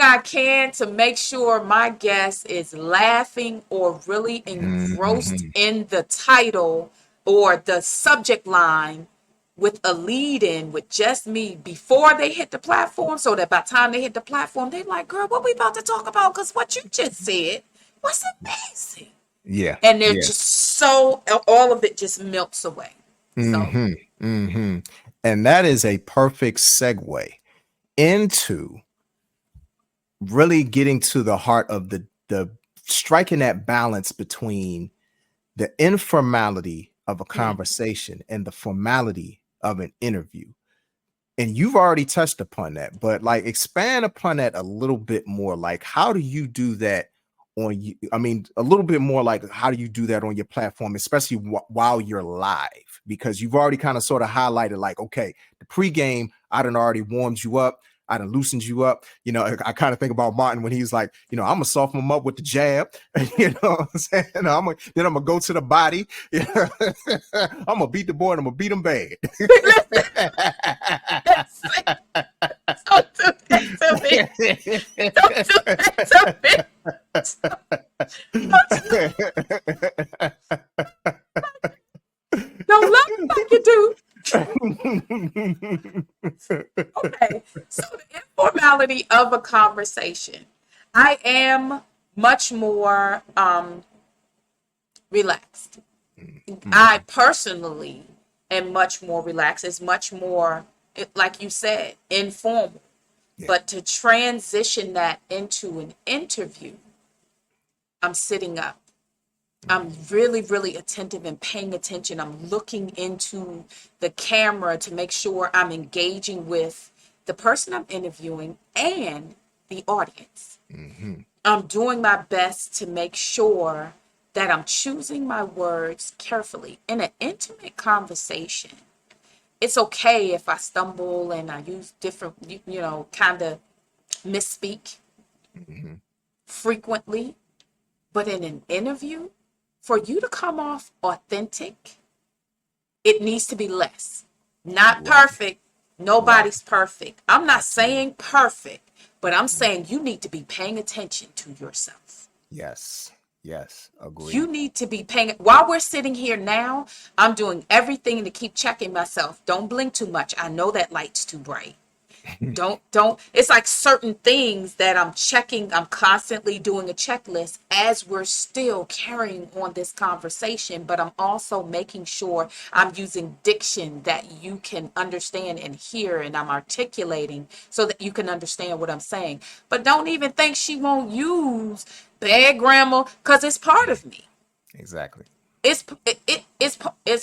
I can to make sure my guest is laughing or really engrossed Hmm. in the title or the subject line with a lead in with just me before they hit the platform, so that by the time they hit the platform, they're like, girl, what we about to talk about? Because what you just said was amazing. Yeah. And they're Yeah. just so, all of it just melts away. So, Hmm. Hmm. And that is a perfect segue into really getting to the heart of the striking that balance between the informality of a mm, conversation and the formality of an interview. And you've already touched upon that, but like expand upon that a little bit more. Like, how do you do that on you? I mean, a little bit more like, how do you do that on your platform, especially while you're live? Because you've already kind of sort of highlighted, like, okay, the pregame, I done already warmed you up. I done loosened you up. You know, I kind of think about Martin when he's like, you know, I'm gonna soften him up with the jab. You know what I'm saying? Then I'm gonna go to the body. I'm gonna beat the boy and I'm gonna beat him bad. listen, don't do that to me. Don't do that to me. Don't, don't love me like you do. Okay. So the informality of a conversation. I am much more relaxed. I Mhm. personally am much more relaxed. It's much more, like you said, informal. Yeah. But to transition that into an interview, I'm sitting up. I'm Mhm. really, really attentive and paying attention. I'm looking into the camera to make sure I'm engaging with the person I'm interviewing and the audience. Mhm. I'm doing my best to make sure that I'm choosing my words carefully. In an intimate conversation, it's okay if I stumble and I use different, kind of misspeak Mhm. frequently. But in an interview, for you to come off authentic, it needs to be less. Not Right. perfect. Right. Nobody's perfect. I'm not Absolutely. saying perfect, but I'm Mhm. saying you need to be paying attention to yourself. Yes. Yes. You Agreed. need to be paying. While we're sitting here now, I'm doing everything to keep checking myself. Don't blink too much. I know that light's too bright. Don't It's like certain things that I'm checking. I'm constantly doing a checklist as we're still carrying on this conversation, but I'm also making sure I'm using diction that you can understand and hear, and I'm articulating so that you can understand what I'm saying. But don't even think she won't use bad grammar, because it's part of me. Exactly. It's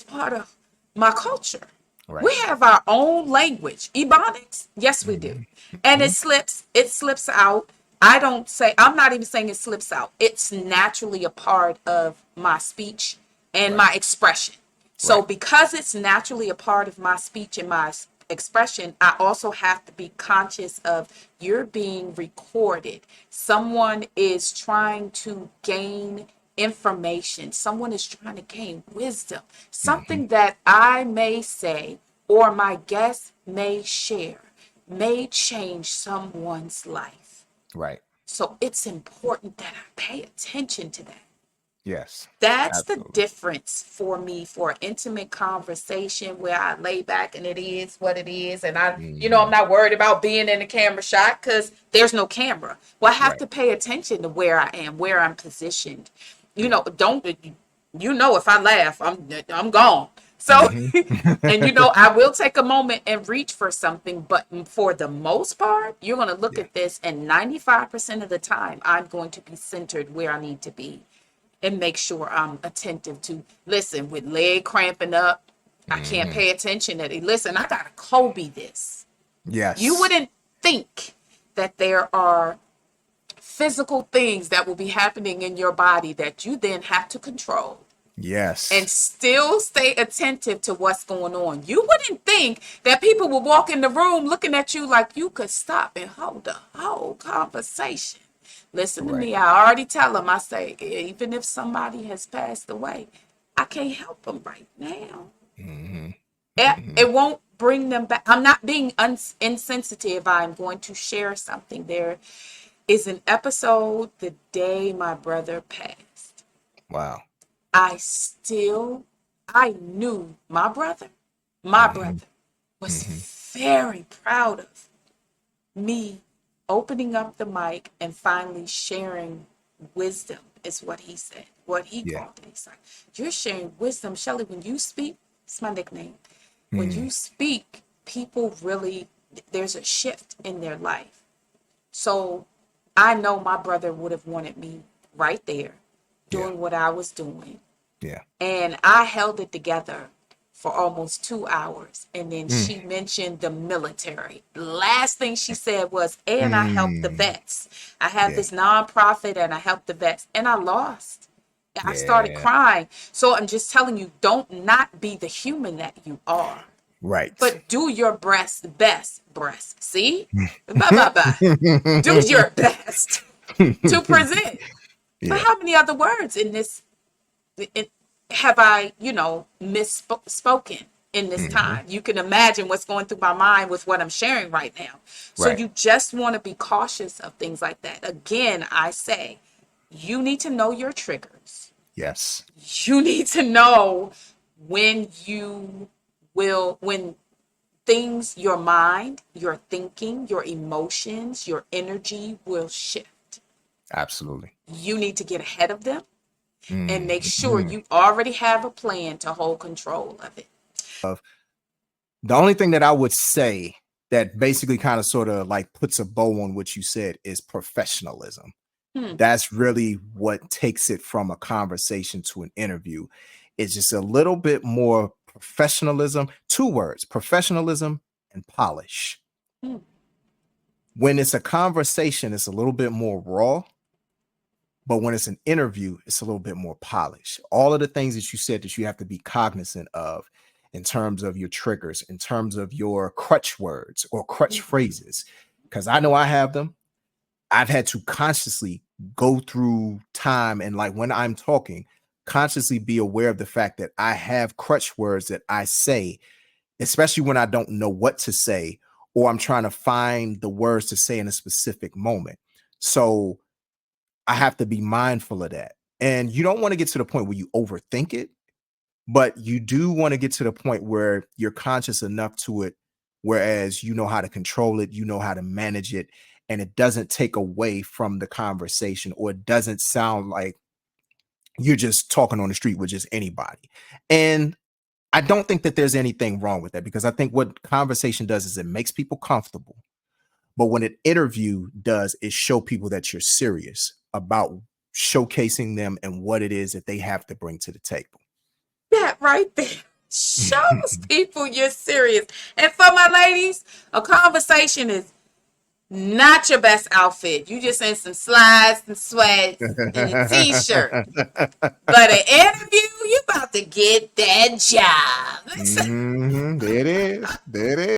part of my culture. Right. We have our own language. Ebonics, yes, we do. Mhm. And Mhm. it slips out. I don't say, I'm not even saying it slips out. It's naturally a part of my speech and Right. my expression. So Right. because it's naturally a part of my speech and my expression, I also have to be conscious of, you're being recorded. Someone is trying to gain information. Someone is trying to gain wisdom. Mhm. Something that I may say or my guest may share may change someone's life. Right. So it's important that I pay attention to that. Yes. That's the Absolutely. difference for me for an intimate conversation where I lay back and it is what it is. And I'm Mhm. not worried about being in the camera shot because there's no camera. Well, I have Right. to pay attention to where I am, where I'm positioned. Yeah. Don't, if I laugh, I'm gone. So, Mhm. and I will take a moment and reach for something, but for the most part, you're going to look Yeah. at this, and 95% of the time, I'm going to be centered where I need to be and make sure I'm attentive to. Listen, with leg cramping up, I can't Mhm. pay attention to it. Listen, I got to Kobe this. You Yes. wouldn't think that there are physical things that will be happening in your body that you then have to control and Yes. still stay attentive to what's going on. You wouldn't think that people would walk in the room looking at you like you could stop and hold the whole conversation. Listen to Right. me. I already tell them, I say, even if somebody has passed away, I can't help them right now. Mhm. It Mhm. won't bring them back. I'm not being insensitive. I'm going to share something there. is an episode the day my brother passed. Wow. I knew my Hmm. brother was Hmm. very proud of me opening up the mic and finally sharing wisdom, is what he said, what he Yeah. called it. He's like, you're sharing wisdom, Shelly. When you speak, it's my nickname. When Mm. you speak, people really, there's a shift in their life. So I know my brother would have wanted me right there Yeah. doing what I was doing. Yeah. And I held it together for almost 2 hours. And then Mm. she mentioned the military. Last thing she said was, and I helped the Mm. vets. I have Yeah. this nonprofit and I helped the vets. And I lost. I started Yeah. crying. So I'm just telling you, don't not be the human that you are, Right. but do your best. See? Bye bye bye. Do your best to present. But Yeah. how many other words in this have I, misspoken in this Hmm. time? You can imagine what's going through my mind with what I'm sharing right now. So Right. you just want to be cautious of things like that. Again, I say you need to know your triggers. Yes. You need to know when when things, your mind, your thinking, your emotions, your energy will shift. Absolutely. You need to get ahead of them and make sure Mm-hmm. you already have a plan to hold control of it. The only thing that I would say that basically kind of sort of like puts a bow on what you said is professionalism. Hmm. That's really what takes it from a conversation to an interview. It's just a little bit more professionalism. Two words: professionalism and polish. Hmm. When it's a conversation, it's a little bit more raw, but when it's an interview, it's a little bit more polished. All of the things that you said that you have to be cognizant of in terms of your triggers, in terms of your crutch words or crutch phrases, because I know I have them. I've had to consciously go through time and, like, when I'm talking, consciously be aware of the fact that I have crutch words that I say, especially when I don't know what to say or I'm trying to find the words to say in a specific moment. So I have to be mindful of that. And you don't want to get to the point where you overthink it, but you do want to get to the point where you're conscious enough to it, whereas you know how to control it, you know how to manage it, and it doesn't take away from the conversation, or it doesn't sound like you're just talking on the street with just anybody. And I don't think that there's anything wrong with that, because I think what conversation does is it makes people comfortable. But what an interview does is show people that you're serious about showcasing them and what it is that they have to bring to the table. That right there shows people you're serious. And for my ladies, a conversation is not your best outfit. You just in some slides and sweats and a t-shirt. But an interview, you about to get that job. There it is. There it is.